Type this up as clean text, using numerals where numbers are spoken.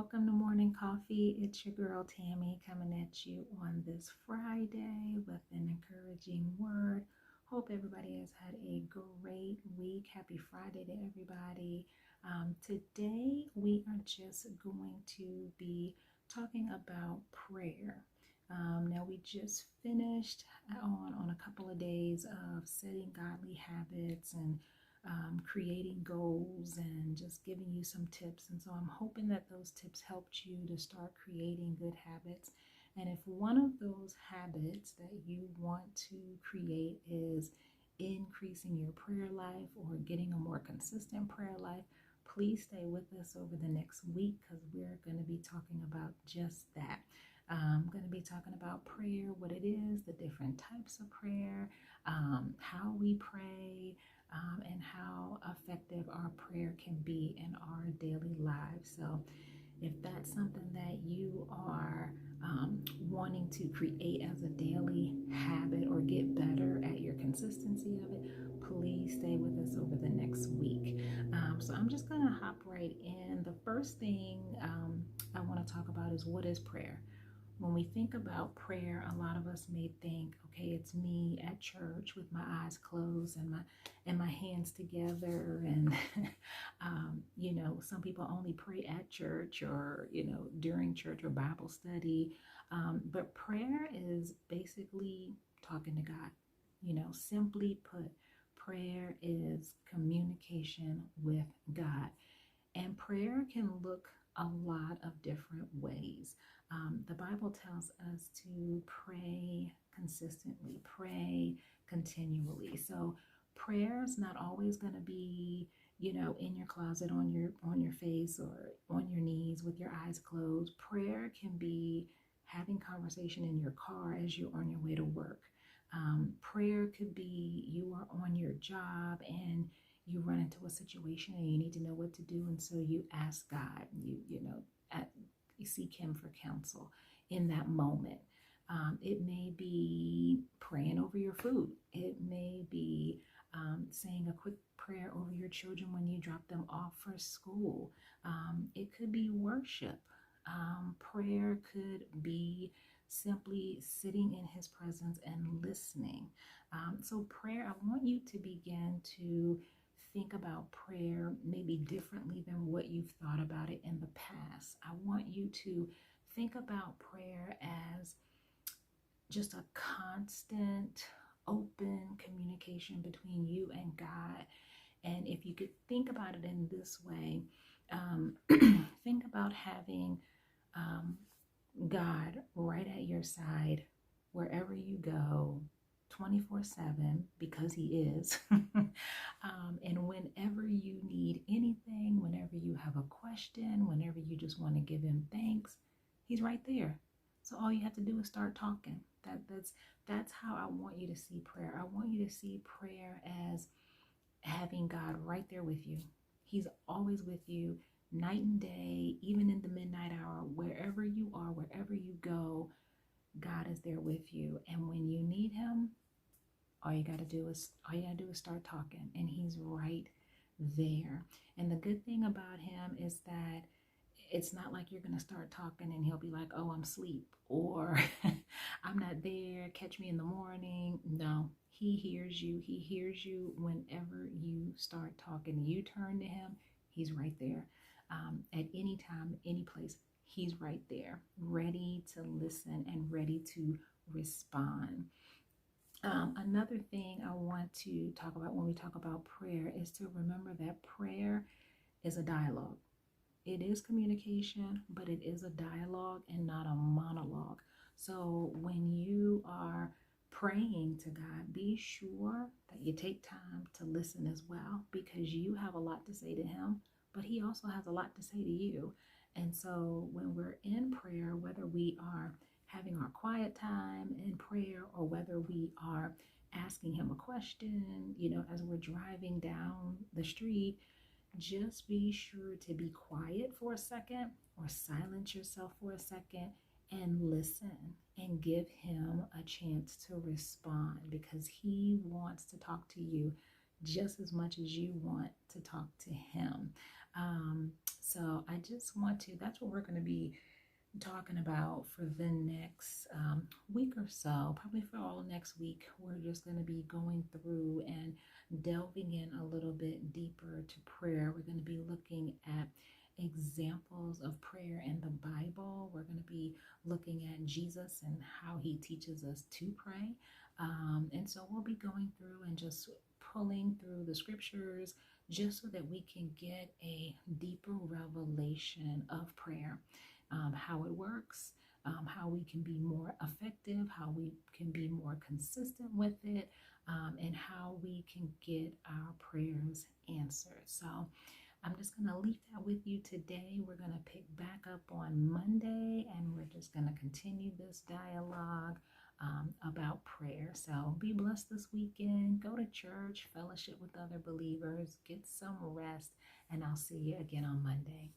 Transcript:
welcome to Morning Coffee. It's your girl Tammy coming at you on this Friday with an encouraging word. Hope everybody has had a great week. Happy Friday to everybody. Today we are just going to be talking about prayer. Now we just finished on a couple of days of setting godly habits and creating goals and just giving you some tips. And so I'm hoping that those tips helped you to start creating good habits. And if one of those habits that you want to create is increasing your prayer life or getting a more consistent prayer life, please stay with us over the next week because we're going to be talking about just that. I'm going to be talking about prayer, what it is, the different types of prayer, how we pray, and how effective our prayer can be in our daily lives. So if that's something that you are wanting to create as a daily habit or get better at your consistency of it, please stay with us over the next week. So I'm just going to hop right in. The first thing I want to talk about is what is prayer? When we think about prayer, a lot of us may think, okay, it's me at church with my eyes closed and my hands together, and some people only pray at church or during church or Bible study. But prayer is basically talking to God. Simply put, prayer is communication with God, and prayer can look a lot of different ways. The Bible tells us to pray consistently, pray continually. So prayer is not always going to be, in your closet on your face or on your knees with your eyes closed. Prayer can be having conversation in your car as you're on your way to work. Prayer could be you are on your job and you run into a situation and you need to know what to do, and so you ask God. You seek Him for counsel in that moment. It may be praying over your food. It may be saying a quick prayer over your children when you drop them off for school. It could be worship. Prayer could be simply sitting in His presence and listening. So prayer, I want you to begin to think about prayer maybe differently than what you've thought about it in the past. I want you to think about prayer as just a constant, open communication between you and God. And if you could think about it in this way, think about having God right at your side wherever you go, 24/7, because He is. And whenever you need anything, whenever you have a question, whenever you just want to give Him thanks, He's right there. So all you have to do is start talking. That's how I want you to see prayer. I want you to see prayer as having God right there with you. He's always with you, night and day, even in the midnight hour, wherever you are, wherever you go, God is there with you. And when you need Him, all you gotta do is start talking, and He's right there. And the good thing about Him is that it's not like you're gonna start talking and He'll be like, oh, I'm asleep, or I'm not there, catch me in the morning. No, He hears you. He hears you whenever you start talking. You turn to Him, He's right there. At any time, any place, He's right there, ready to listen and ready to respond. Another thing I want to talk about when we talk about prayer is to remember that prayer is a dialogue. It is communication, but it is a dialogue and not a monologue. So when you are praying to God, be sure that you take time to listen as well, because you have a lot to say to Him, but He also has a lot to say to you. And so when we're in prayer, whether we are having our quiet time in prayer or whether we are asking Him a question, as we're driving down the street, just be sure to be quiet for a second or silence yourself for a second and listen and give Him a chance to respond, because He wants to talk to you just as much as you want to talk to him. So I just want to, that's what we're going to be talking about for the next week or so, probably for all next week. We're just going to be going through and delving in a little bit deeper to prayer. We're going to be looking at examples of prayer in the Bible. We're going to be looking at Jesus and how he teaches us to pray. And so we'll be going through and just pulling through the scriptures just so that we can get a deeper revelation of prayer, how it works, how we can be more effective, how we can be more consistent with it, and how we can get our prayers answered. So I'm just going to leave that with you today. We're going to pick back up on Monday, and we're just going to continue this dialogue about prayer. So be blessed this weekend. Go to church, fellowship with other believers, get some rest, and I'll see you again on Monday.